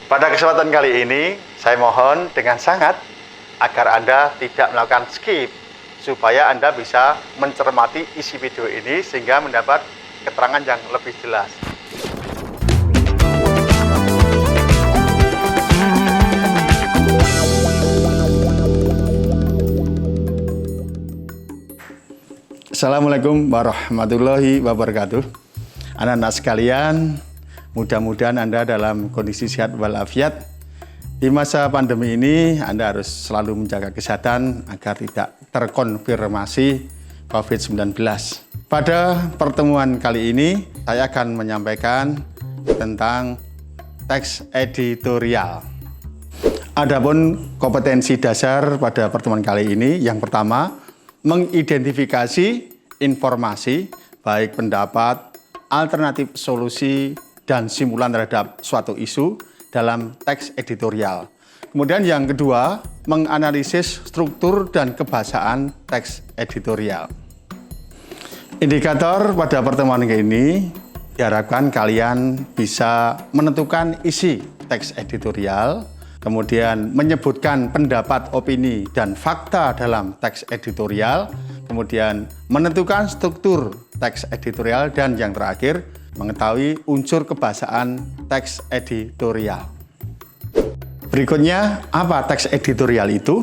Pada kesempatan kali ini, saya mohon dengan sangat agar Anda tidak melakukan skip, supaya Anda bisa mencermati isi video ini sehingga mendapat keterangan yang lebih jelas. Assalamualaikum warahmatullahi wabarakatuh. Anak-anak sekalian, mudah-mudahan Anda dalam kondisi sehat walafiat. Di masa pandemi ini, Anda harus selalu menjaga kesehatan agar tidak terkonfirmasi COVID-19. Pada pertemuan kali ini, saya akan menyampaikan tentang teks editorial. Adapun kompetensi dasar pada pertemuan kali ini, yang pertama, mengidentifikasi informasi, baik pendapat, alternatif solusi, dan simpulan terhadap suatu isu dalam teks editorial. Kemudian yang kedua, menganalisis struktur dan kebahasaan teks editorial. Indikator pada pertemuan ini diharapkan kalian bisa menentukan isi teks editorial, kemudian menyebutkan pendapat, opini, dan fakta dalam teks editorial, kemudian menentukan struktur teks editorial, dan yang terakhir, mengetahui unsur kebahasaan teks editorial. Berikutnya, apa teks editorial itu?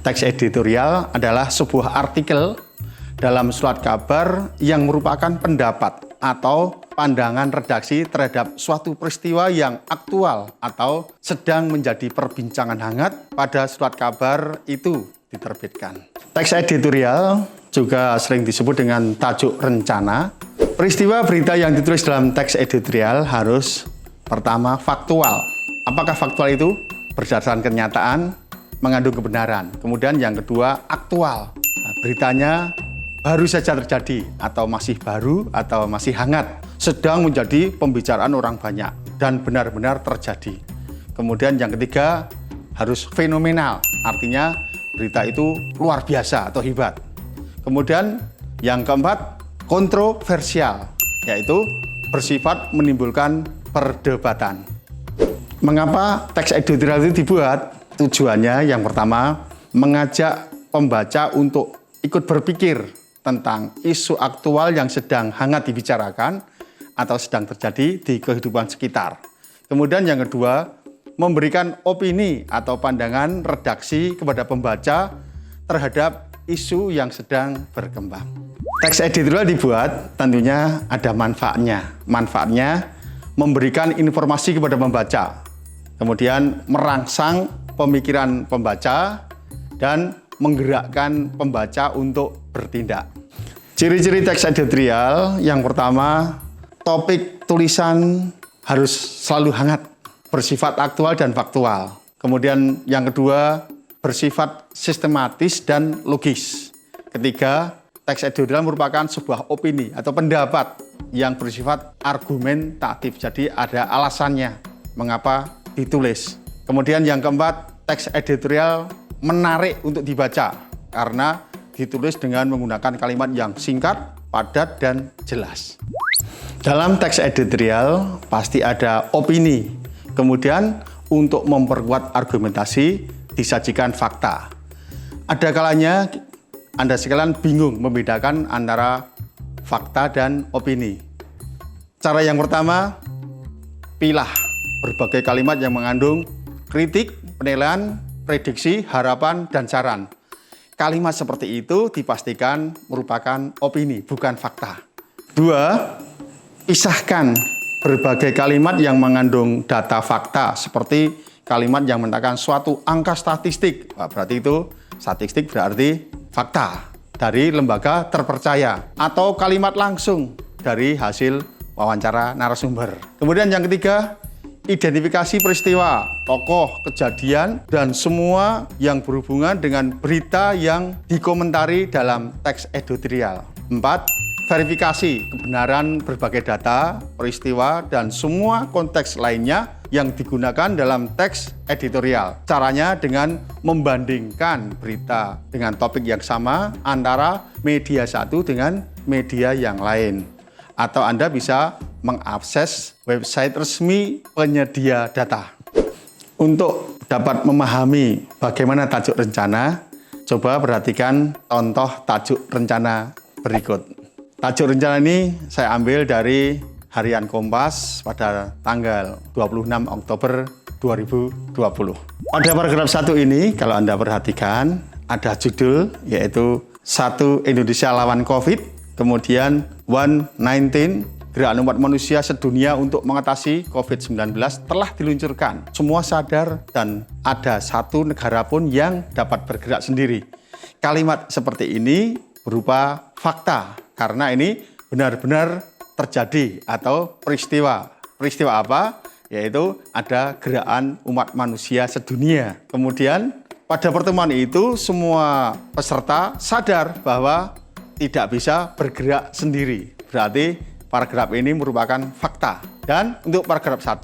Teks editorial adalah sebuah artikel dalam surat kabar yang merupakan pendapat atau pandangan redaksi terhadap suatu peristiwa yang aktual atau sedang menjadi perbincangan hangat pada surat kabar itu diterbitkan. Teks editorial juga sering disebut dengan tajuk rencana. Peristiwa berita yang ditulis dalam teks editorial harus pertama faktual. Apakah faktual itu? Berdasarkan kenyataan, mengandung kebenaran. Kemudian yang kedua aktual. Beritanya baru saja terjadi, atau masih baru, atau masih hangat, sedang menjadi pembicaraan orang banyak, dan benar-benar terjadi. Kemudian yang ketiga, harus fenomenal, artinya berita itu luar biasa atau hebat. Kemudian yang keempat, kontroversial, yaitu bersifat menimbulkan perdebatan. Mengapa teks editorial itu dibuat? Tujuannya yang pertama, mengajak pembaca untuk ikut berpikir tentang isu aktual yang sedang hangat dibicarakan atau sedang terjadi di kehidupan sekitar. Kemudian yang kedua, memberikan opini atau pandangan redaksi kepada pembaca terhadap isu yang sedang berkembang. Teks editorial dibuat tentunya ada manfaatnya. Manfaatnya memberikan informasi kepada pembaca, kemudian merangsang pemikiran pembaca dan menggerakkan pembaca untuk bertindak. Ciri-ciri teks editorial yang pertama, topik tulisan harus selalu hangat, bersifat aktual dan faktual. Kemudian yang kedua, bersifat sistematis dan logis. Ketiga, teks editorial merupakan sebuah opini atau pendapat yang bersifat argumentatif. Jadi ada alasannya mengapa ditulis. Kemudian yang keempat, teks editorial menarik untuk dibaca karena ditulis dengan menggunakan kalimat yang singkat, padat, dan jelas. Dalam teks editorial pasti ada opini. Kemudian untuk memperkuat argumentasi disajikan fakta. Ada kalanya Anda sekalian bingung membedakan antara fakta dan opini. Cara yang pertama, pilah berbagai kalimat yang mengandung kritik, penilaian, prediksi, harapan, dan saran. Kalimat seperti itu dipastikan merupakan opini, bukan fakta. Dua, pisahkan berbagai kalimat yang mengandung data fakta, seperti kalimat yang menyatakan suatu angka statistik. Berarti itu statistik berarti fakta dari lembaga terpercaya, atau kalimat langsung dari hasil wawancara narasumber. Kemudian yang ketiga, identifikasi peristiwa, tokoh, kejadian, dan semua yang berhubungan dengan berita yang dikomentari dalam teks editorial. 4. Verifikasi kebenaran berbagai data, peristiwa, dan semua konteks lainnya yang digunakan dalam teks editorial. Caranya dengan membandingkan berita dengan topik yang sama antara media satu dengan media yang lain. Atau Anda bisa mengakses website resmi penyedia data. Untuk dapat memahami bagaimana tajuk rencana, coba perhatikan contoh tajuk rencana berikut. Tajuk rencana ini saya ambil dari Harian Kompas pada tanggal 26 Oktober 2020. Pada paragraf 1 ini, kalau Anda perhatikan, ada judul yaitu 1 Indonesia lawan COVID, kemudian 119 Gerakan umat manusia sedunia untuk mengatasi COVID-19 telah diluncurkan. Semua sadar dan ada satu negara pun yang dapat bergerak sendiri. Kalimat seperti ini berupa fakta, karena ini benar-benar terjadi atau peristiwa. Peristiwa apa? Yaitu ada gerakan umat manusia sedunia. Kemudian pada pertemuan itu semua peserta sadar bahwa tidak bisa bergerak sendiri. Berarti paragraf ini merupakan fakta. Dan untuk paragraf 1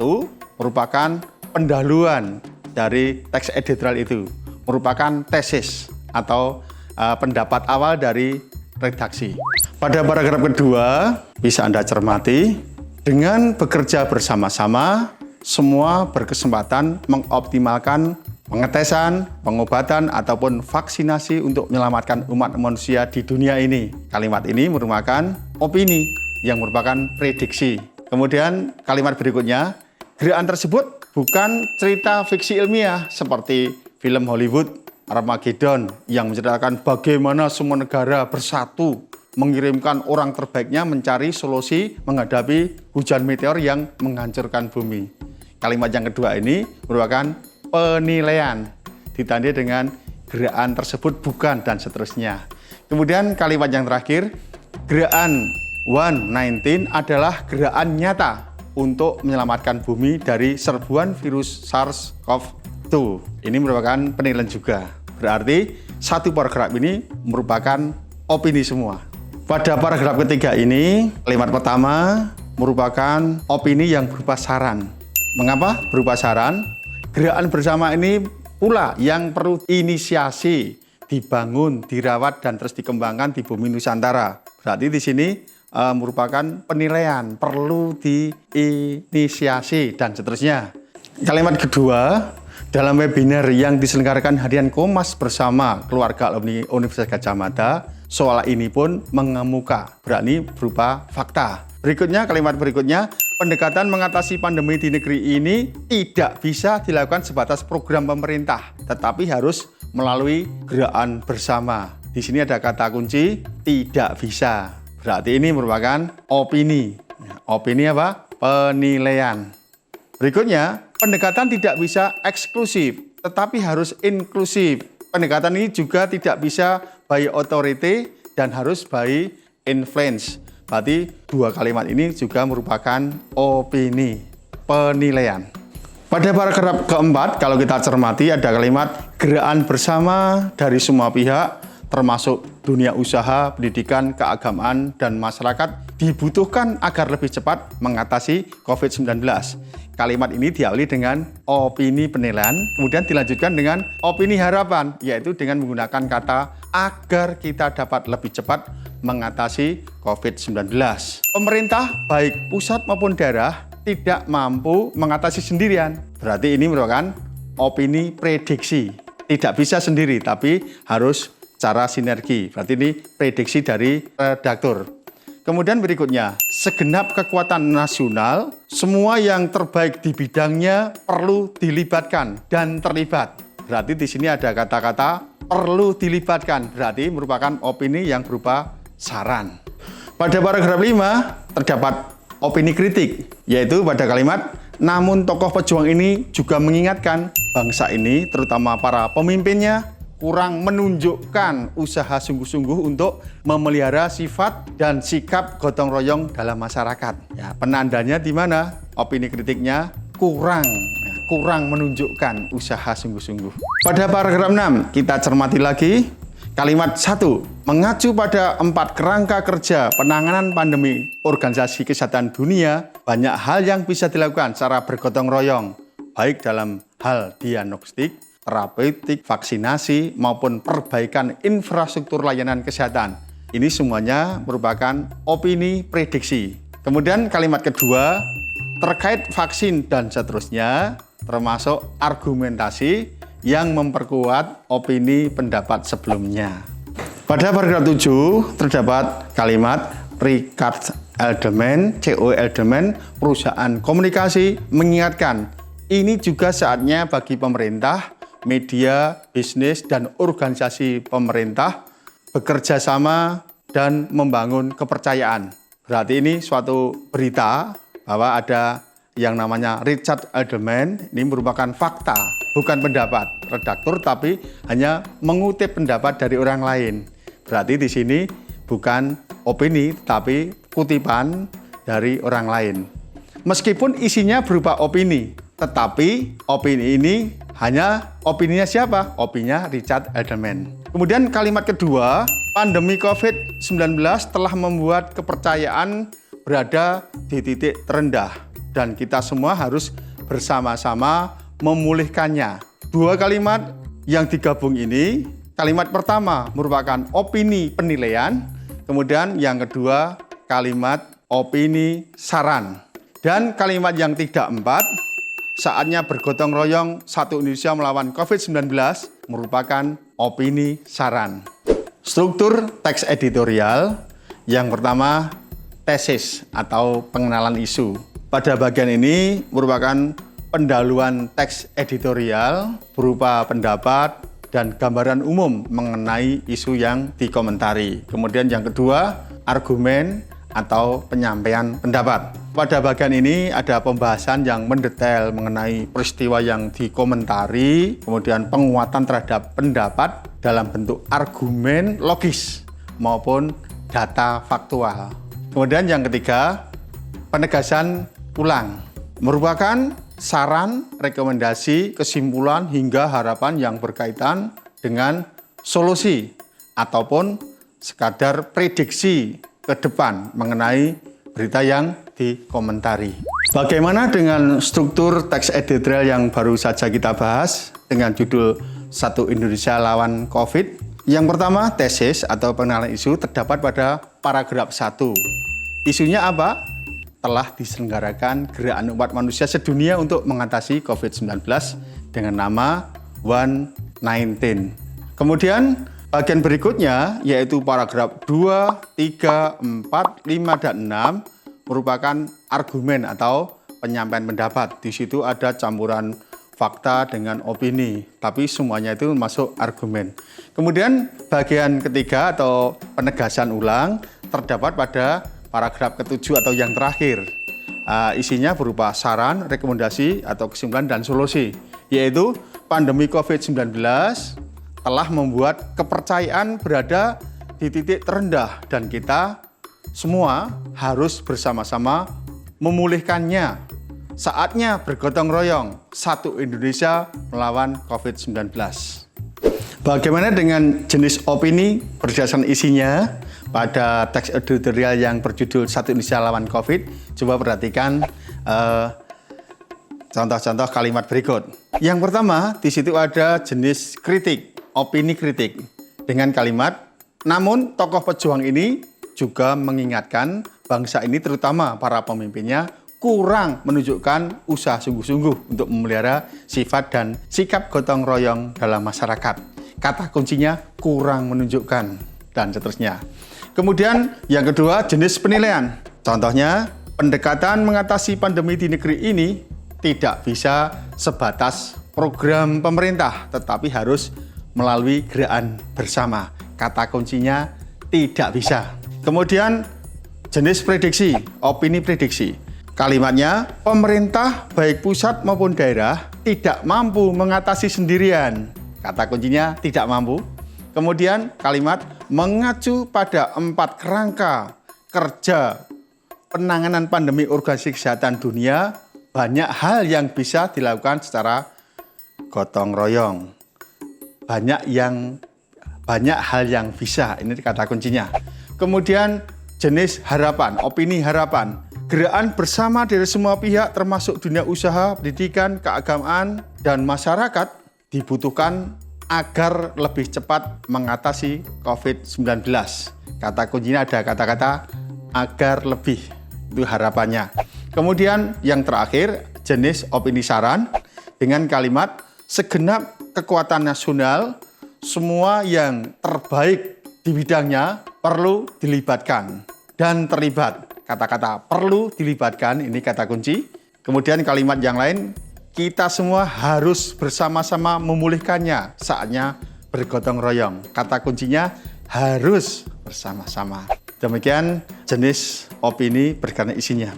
merupakan pendahuluan dari teks editorial itu. Merupakan tesis atau pendapat awal dari redaksi. Pada paragraf kedua bisa Anda cermati, dengan bekerja bersama-sama, semua berkesempatan mengoptimalkan pengetesan, pengobatan, ataupun vaksinasi untuk menyelamatkan umat manusia di dunia ini. Kalimat ini merupakan opini yang merupakan prediksi. Kemudian kalimat berikutnya, gerakan tersebut bukan cerita fiksi ilmiah seperti film Hollywood Armageddon yang menceritakan bagaimana semua negara bersatu mengirimkan orang terbaiknya mencari solusi menghadapi hujan meteor yang menghancurkan bumi. Kalimat yang kedua ini merupakan penilaian, ditandai dengan gerakan tersebut bukan dan seterusnya. Kemudian kalimat yang terakhir, gerakan 119 adalah gerakan nyata untuk menyelamatkan bumi dari serbuan virus SARS-CoV-2. Ini merupakan penilaian juga. Berarti satu paragraf ini merupakan opini semua. Pada paragraf ketiga ini, kalimat pertama merupakan opini yang berupa saran. Mengapa berupa saran? Gerakan bersama ini pula yang perlu inisiasi, dibangun, dirawat, dan terus dikembangkan di bumi Nusantara. Berarti di sini merupakan penilaian, perlu diinisiasi, dan seterusnya. Kalimat kedua, dalam webinar yang diselenggarakan Harian Kompas bersama keluarga alumni Universitas Gadjah Mada, soal ini pun mengemuka, berarti berupa fakta. Berikutnya, kalimat berikutnya, pendekatan mengatasi pandemi di negeri ini tidak bisa dilakukan sebatas program pemerintah, tetapi harus melalui gerakan bersama. Di sini ada kata kunci, tidak bisa. Berarti ini merupakan opini. Opini apa? Penilaian. Berikutnya, pendekatan tidak bisa eksklusif, tetapi harus inklusif. Pendekatan ini juga tidak bisa by authority dan harus by influence. Berarti dua kalimat ini juga merupakan opini, penilaian. Pada paragraf keempat, kalau kita cermati ada kalimat gerakan bersama dari semua pihak, termasuk dunia usaha, pendidikan, keagamaan, dan masyarakat dibutuhkan agar lebih cepat mengatasi COVID-19. Kalimat ini diawali dengan opini penilaian, kemudian dilanjutkan dengan opini harapan, yaitu dengan menggunakan kata agar kita dapat lebih cepat mengatasi COVID-19. Pemerintah, baik pusat maupun daerah, tidak mampu mengatasi sendirian. Berarti ini merupakan opini prediksi. Tidak bisa sendiri, tapi harus cara sinergi. Berarti ini prediksi dari redaktur. Kemudian berikutnya, segenap kekuatan nasional, semua yang terbaik di bidangnya perlu dilibatkan dan terlibat. Berarti di sini ada kata-kata perlu dilibatkan. Berarti merupakan opini yang berupa saran. Pada paragraf 5 terdapat opini kritik, yaitu pada kalimat, namun tokoh pejuang ini juga mengingatkan bangsa ini, terutama para pemimpinnya, kurang menunjukkan usaha sungguh-sungguh untuk memelihara sifat dan sikap gotong royong dalam masyarakat. Ya, penandanya di mana? Opini kritiknya kurang menunjukkan usaha sungguh-sungguh. Pada paragraf 6 kita cermati lagi kalimat 1, mengacu pada 4 kerangka kerja penanganan pandemi Organisasi Kesehatan Dunia, banyak hal yang bisa dilakukan secara bergotong royong, baik dalam hal diagnostik, terapeutik, vaksinasi, maupun perbaikan infrastruktur layanan kesehatan. Ini semuanya merupakan opini prediksi. Kemudian kalimat kedua, terkait vaksin dan seterusnya, termasuk argumentasi yang memperkuat opini pendapat sebelumnya. Pada paragraf 7 terdapat kalimat Richard Edelman, CO Edelman, perusahaan komunikasi mengingatkan, ini juga saatnya bagi pemerintah, media, bisnis, dan organisasi pemerintah bekerja sama dan membangun kepercayaan. Berarti ini suatu berita bahwa ada yang namanya Richard Edelman, ini merupakan fakta, bukan pendapat redaktur, tapi hanya mengutip pendapat dari orang lain. Berarti di sini bukan opini, tapi kutipan dari orang lain. Meskipun isinya berupa opini, tetapi opini ini hanya opininya siapa? Opininya Richard Edelman. Kemudian kalimat kedua, pandemi COVID-19 telah membuat kepercayaan berada di titik terendah dan kita semua harus bersama-sama memulihkannya. Dua kalimat yang digabung ini, kalimat pertama merupakan opini penilaian, kemudian yang kedua kalimat opini saran. Dan kalimat yang tidak empat, saatnya bergotong royong satu Indonesia melawan COVID-19 merupakan opini saran. Struktur teks editorial yang pertama tesis atau pengenalan isu. Pada bagian ini merupakan pendahuluan teks editorial berupa pendapat dan gambaran umum mengenai isu yang dikomentari. Kemudian yang kedua argumen atau penyampaian pendapat. Pada bagian ini ada pembahasan yang mendetail mengenai peristiwa yang dikomentari, kemudian penguatan terhadap pendapat dalam bentuk argumen logis maupun data faktual. Kemudian yang ketiga, penegasan ulang. Merupakan saran, rekomendasi, kesimpulan hingga harapan yang berkaitan dengan solusi ataupun sekadar prediksi ke depan mengenai berita yang dikomentari. Bagaimana dengan struktur teks editorial yang baru saja kita bahas dengan judul Satu Indonesia Lawan COVID? Yang pertama, tesis atau pengenalan isu terdapat pada paragraf 1. Isunya apa? Telah diselenggarakan gerakan umat manusia sedunia untuk mengatasi COVID-19 dengan nama One-19. Kemudian bagian berikutnya yaitu paragraf 2, 3, 4, 5, dan 6 merupakan argumen atau penyampaian pendapat. Di situ ada campuran fakta dengan opini, tapi semuanya itu masuk argumen. Kemudian bagian ketiga atau penegasan ulang terdapat pada paragraf ke-7 atau yang terakhir. Isinya berupa saran, rekomendasi atau kesimpulan dan solusi, yaitu pandemi COVID-19 telah membuat kepercayaan berada di titik terendah dan kita semua harus bersama-sama memulihkannya. Saatnya bergotong royong, satu Indonesia melawan COVID-19. Bagaimana dengan jenis opini berdasarkan isinya pada teks editorial yang berjudul Satu Indonesia Lawan COVID? Coba perhatikan contoh-contoh kalimat berikut. Yang pertama, di situ ada jenis kritik. Opini kritik dengan kalimat, namun tokoh pejuang ini juga mengingatkan bangsa ini terutama para pemimpinnya kurang menunjukkan usaha sungguh-sungguh untuk memelihara sifat dan sikap gotong royong dalam masyarakat. Kata kuncinya kurang menunjukkan dan seterusnya. Kemudian yang kedua jenis penilaian. Contohnya pendekatan mengatasi pandemi di negeri ini tidak bisa sebatas program pemerintah tetapi harus melalui gerakan bersama. Kata kuncinya tidak bisa. Kemudian jenis prediksi, opini prediksi. Kalimatnya, pemerintah baik pusat maupun daerah tidak mampu mengatasi sendirian. Kata kuncinya tidak mampu. Kemudian kalimat mengacu pada 4 kerangka kerja penanganan pandemi Organisasi Kesehatan Dunia, banyak hal yang bisa dilakukan secara gotong royong. Banyak hal yang bisa, ini kata kuncinya. Kemudian jenis harapan, opini harapan. Gerakan bersama dari semua pihak termasuk dunia usaha, pendidikan, keagamaan, dan masyarakat dibutuhkan agar lebih cepat mengatasi COVID-19. Kata kuncinya ada kata-kata agar lebih, itu harapannya. Kemudian yang terakhir jenis opini saran. dengan kalimat segenap kekuatan nasional, semua yang terbaik di bidangnya perlu dilibatkan dan terlibat. Kata-kata perlu dilibatkan ini kata kunci. Kemudian kalimat yang lain, kita semua harus bersama-sama memulihkannya. Saatnya bergotong royong. Kata kuncinya harus bersama-sama. Demikian jenis opini berkaitan isinya.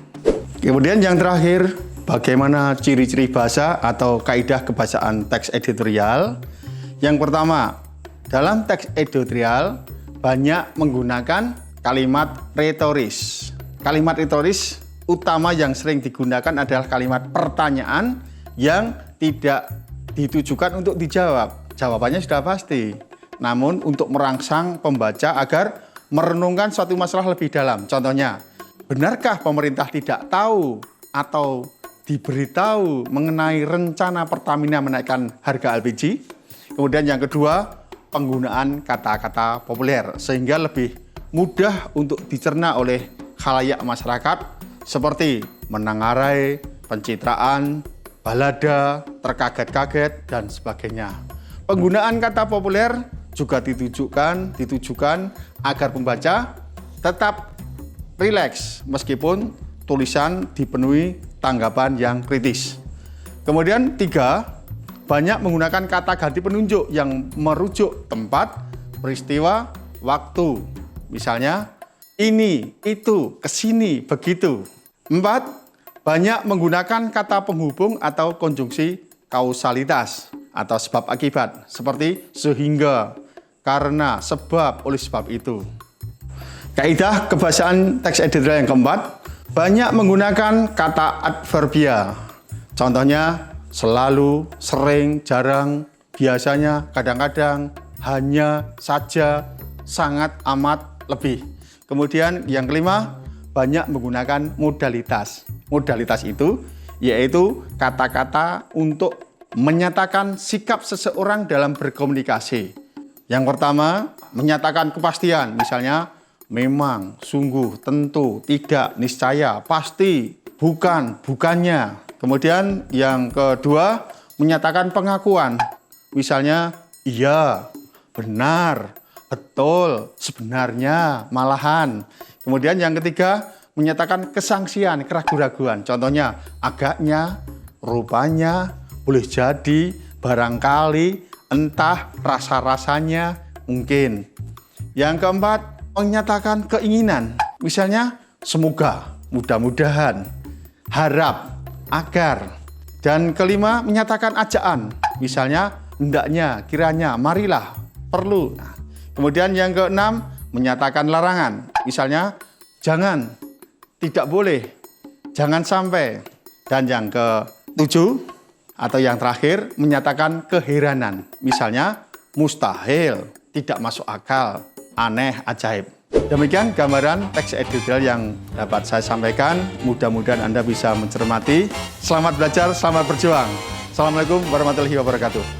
Kemudian yang terakhir, bagaimana ciri-ciri bahasa atau kaidah kebahasaan teks editorial. Yang pertama, dalam teks editorial banyak menggunakan kalimat retoris. Kalimat retoris utama yang sering digunakan adalah kalimat pertanyaan yang tidak ditujukan untuk dijawab. Jawabannya sudah pasti. Namun untuk merangsang pembaca agar merenungkan suatu masalah lebih dalam. Contohnya, benarkah pemerintah tidak tahu atau diberitahu mengenai rencana Pertamina menaikkan harga LPG? Kemudian yang kedua, penggunaan kata-kata populer sehingga lebih mudah untuk dicerna oleh khalayak masyarakat seperti menengarai, pencitraan, balada, terkaget-kaget, dan sebagainya. Penggunaan kata populer juga ditujukan agar pembaca tetap rileks meskipun tulisan dipenuhi tanggapan yang kritis. Kemudian tiga, banyak menggunakan kata ganti penunjuk yang merujuk tempat, peristiwa, waktu. Misalnya, ini, itu, kesini, begitu. 4. Banyak menggunakan kata penghubung atau konjungsi kausalitas atau sebab akibat, seperti sehingga, karena, sebab, oleh sebab itu. Kaidah kebahasaan teks editorial yang keempat, banyak menggunakan kata adverbia. Contohnya, selalu, sering, jarang, biasanya, kadang-kadang, hanya, saja, sangat, amat, lebih. Kemudian yang kelima, banyak menggunakan modalitas. Modalitas itu yaitu kata-kata untuk menyatakan sikap seseorang dalam berkomunikasi. Yang pertama, menyatakan kepastian, misalnya memang, sungguh, tentu, tidak, niscaya, pasti, bukan, bukannya. Kemudian yang kedua, menyatakan pengakuan, misalnya iya, benar, betul, sebenarnya, malahan. Kemudian yang ketiga, menyatakan kesangsian, keraguan-raguan. Contohnya, agaknya, rupanya, boleh jadi, barangkali, entah, rasa-rasanya, mungkin. Yang keempat, menyatakan keinginan. Misalnya, semoga, mudah-mudahan, harap, agar. Dan kelima, menyatakan ajaan. Misalnya, hendaknya, kiranya, marilah, perlu. Nah, kemudian yang keenam, menyatakan larangan. Misalnya, jangan, tidak boleh, jangan sampai. Dan yang ketujuh, atau yang terakhir, menyatakan keheranan. Misalnya, mustahil, tidak masuk akal, aneh, ajaib. Demikian gambaran teks editorial yang dapat saya sampaikan. Mudah-mudahan Anda bisa mencermati. Selamat belajar, selamat berjuang. Assalamualaikum warahmatullahi wabarakatuh.